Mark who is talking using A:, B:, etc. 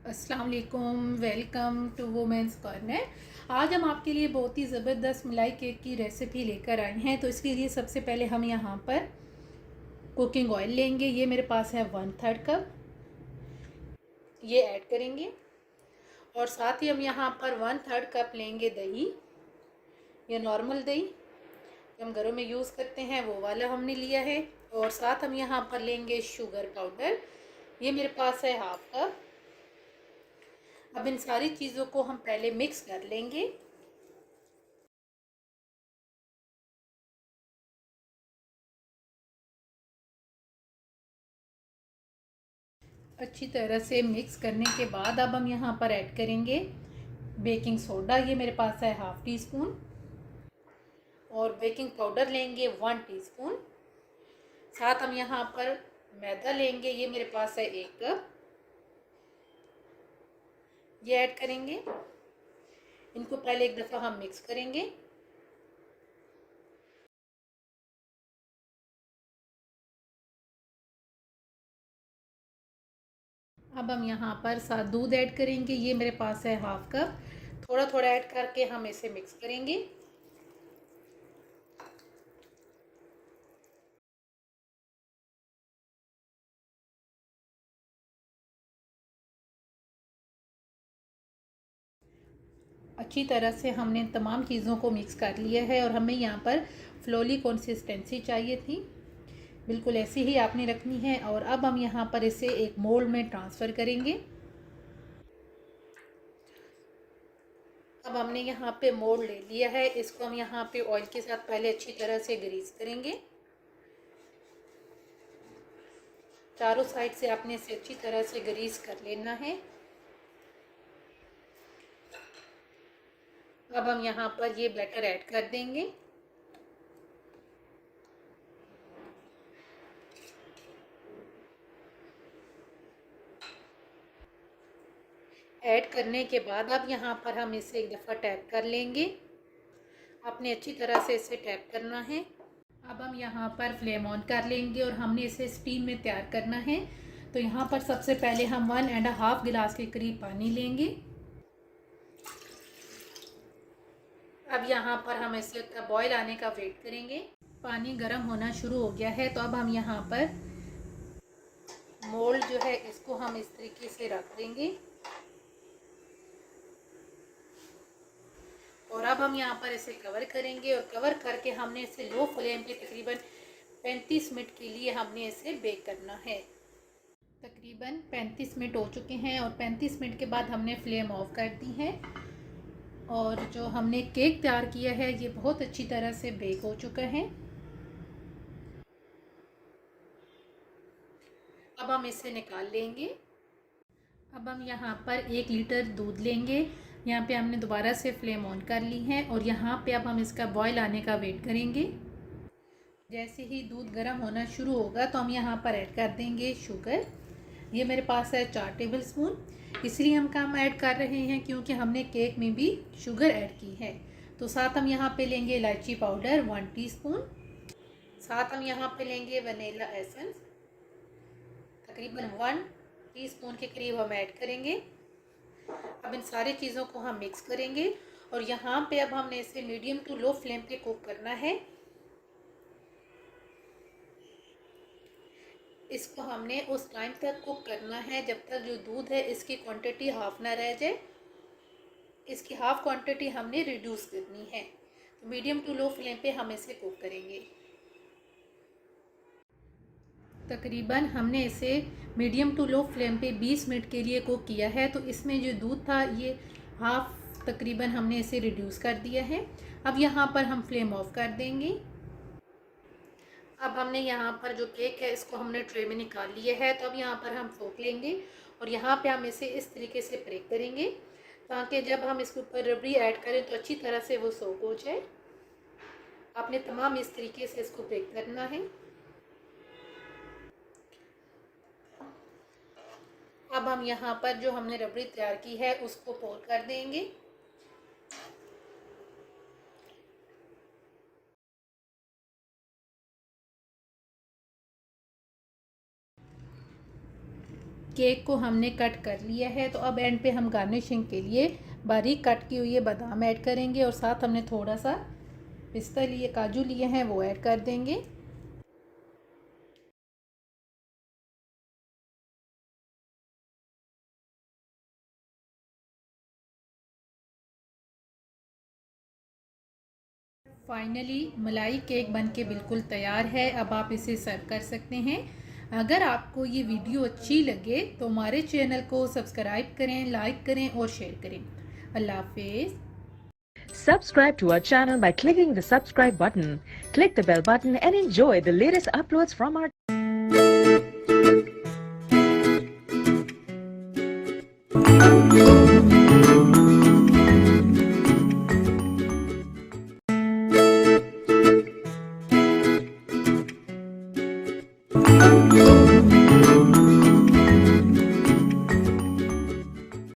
A: अस्सलाम वालेकुम, welcome to women's corner. आज हम आपके लिए बहुत ही ज़बरदस्त मलाई केक की रेसिपी लेकर आए हैं। तो इसके लिए सबसे पहले हम यहाँ पर कुकिंग ऑयल लेंगे। ये मेरे पास है 1/3 कप, ये ऐड करेंगे। और साथ ही हम यहाँ पर 1/3 कप लेंगे दही, ये नॉर्मल दही जो हम घरों में यूज़ करते हैं वो वाला हमने लिया है। और साथ हम यहाँ पर लेंगे शुगर पाउडर, ये मेरे पास है 1/2 कप। अब इन सारी चीज़ों को हम पहले मिक्स कर लेंगे। अच्छी तरह से मिक्स करने के बाद अब हम यहाँ पर ऐड करेंगे बेकिंग सोडा, ये मेरे पास है 1/2 टीस्पून। और बेकिंग पाउडर लेंगे 1 टीस्पून। साथ हम यहाँ पर मैदा लेंगे, ये मेरे पास है 1 कप, ये ऐड करेंगे। इनको पहले एक दफ़ा हम मिक्स करेंगे। अब हम यहाँ पर साथ दूध ऐड करेंगे, ये मेरे पास है 1/2 कप। थोड़ा थोड़ा ऐड करके हम इसे मिक्स करेंगे। अच्छी तरह से हमने तमाम चीज़ों को मिक्स कर लिया है और हमें यहाँ पर फ्लोली कंसिस्टेंसी चाहिए थी, बिल्कुल ऐसी ही आपने रखनी है। और अब हम यहाँ पर इसे एक मोल्ड में ट्रांसफ़र करेंगे। अब हमने यहाँ पे मोल्ड ले लिया है, इसको हम यहाँ पे ऑयल के साथ पहले अच्छी तरह से ग्रीस करेंगे। चारों साइड से आपने इसे अच्छी तरह से ग्रीस कर लेना है। अब हम यहाँ पर ये बैटर ऐड कर देंगे। ऐड करने के बाद अब यहाँ पर हम इसे एक दफ़ा टैप कर लेंगे। आपने अच्छी तरह से इसे टैप करना है। अब हम यहाँ पर फ्लेम ऑन कर लेंगे और हमने इसे स्टीम में तैयार करना है। तो यहाँ पर सबसे पहले हम 1.5 गिलास के करीब पानी लेंगे। अब यहाँ पर हम इसे बॉयल आने का वेट करेंगे। पानी गर्म होना शुरू हो गया है, तो अब हम यहाँ पर मोल्ड जो है इसको हम इस तरीके से रख देंगे। और अब हम यहाँ पर इसे कवर करेंगे और कवर करके हमने इसे लो फ्लेम पे तकरीबन 35 मिनट के लिए हमने इसे बेक करना है। तकरीबन 35 मिनट हो चुके हैं और 35 मिनट के बाद हमने फ्लेम ऑफ कर दी है। और जो हमने केक तैयार किया है ये बहुत अच्छी तरह से बेक हो चुका है। अब हम इसे निकाल लेंगे। अब हम यहाँ पर 1 लीटर दूध लेंगे। यहाँ पे हमने दोबारा से फ्लेम ऑन कर ली है और यहाँ पे अब हम इसका बॉयल आने का वेट करेंगे। जैसे ही दूध गर्म होना शुरू होगा तो हम यहाँ पर ऐड कर देंगे शुगर, ये मेरे पास है 4 टेबल स्पून। इसलिए हम कम ऐड कर रहे हैं क्योंकि हमने केक में भी शुगर ऐड की है। तो साथ हम यहाँ पे लेंगे इलायची पाउडर 1 टीस्पून। साथ हम यहाँ पे लेंगे वनीला एसेंस, तकरीबन 1 टीस्पून के करीब हम ऐड करेंगे। अब इन सारी चीज़ों को हम मिक्स करेंगे और यहाँ पे अब हमने इसे मीडियम टू लो फ्लेम पे कुक करना है। इसको हमने उस टाइम तक कुक करना है जब तक जो दूध है इसकी क्वांटिटी हाफ ना रह जाए। इसकी हाफ क्वांटिटी हमने रिड्यूस करनी है। तो मीडियम टू लो फ्लेम पे हम इसे कुक करेंगे। तकरीबन हमने इसे मीडियम टू लो फ्लेम पे 20 मिनट के लिए कुक किया है। तो इसमें जो दूध था ये हाफ तकरीबन हमने इसे रिड्यूस कर दिया है। अब यहाँ पर हम फ्लेम ऑफ कर देंगे। अब हमने यहाँ पर जो केक है इसको हमने ट्रे में निकाल लिया है। तो अब यहाँ पर हम फोक लेंगे और यहाँ पे हम इसे इस तरीके से ब्रेक करेंगे ताकि जब हम इसके ऊपर रबड़ी ऐड करें तो अच्छी तरह से वो सोक हो जाए। आपने तमाम इस तरीके से इसको ब्रेक करना है। अब हम यहाँ पर जो हमने रबड़ी तैयार की है उसको पोर कर देंगे। केक को हमने कट कर लिया है। तो अब एंड पे हम गार्निशिंग के लिए बारीक कट की हुई है बादाम ऐड करेंगे और साथ हमने थोड़ा सा पिस्ता लिए, काजू लिए हैं, वो ऐड कर देंगे। फाइनली मलाई केक बनके बिल्कुल तैयार है। अब आप इसे सर्व कर सकते हैं। अगर आपको ये वीडियो अच्छी लगे तो हमारे चैनल को सब्सक्राइब करें, लाइक करें और शेयर करें। अल्लाह हाफिज़।
B: Subscribe to our channel by clicking the subscribe button. Click the bell button and enjoy the latest uploads from our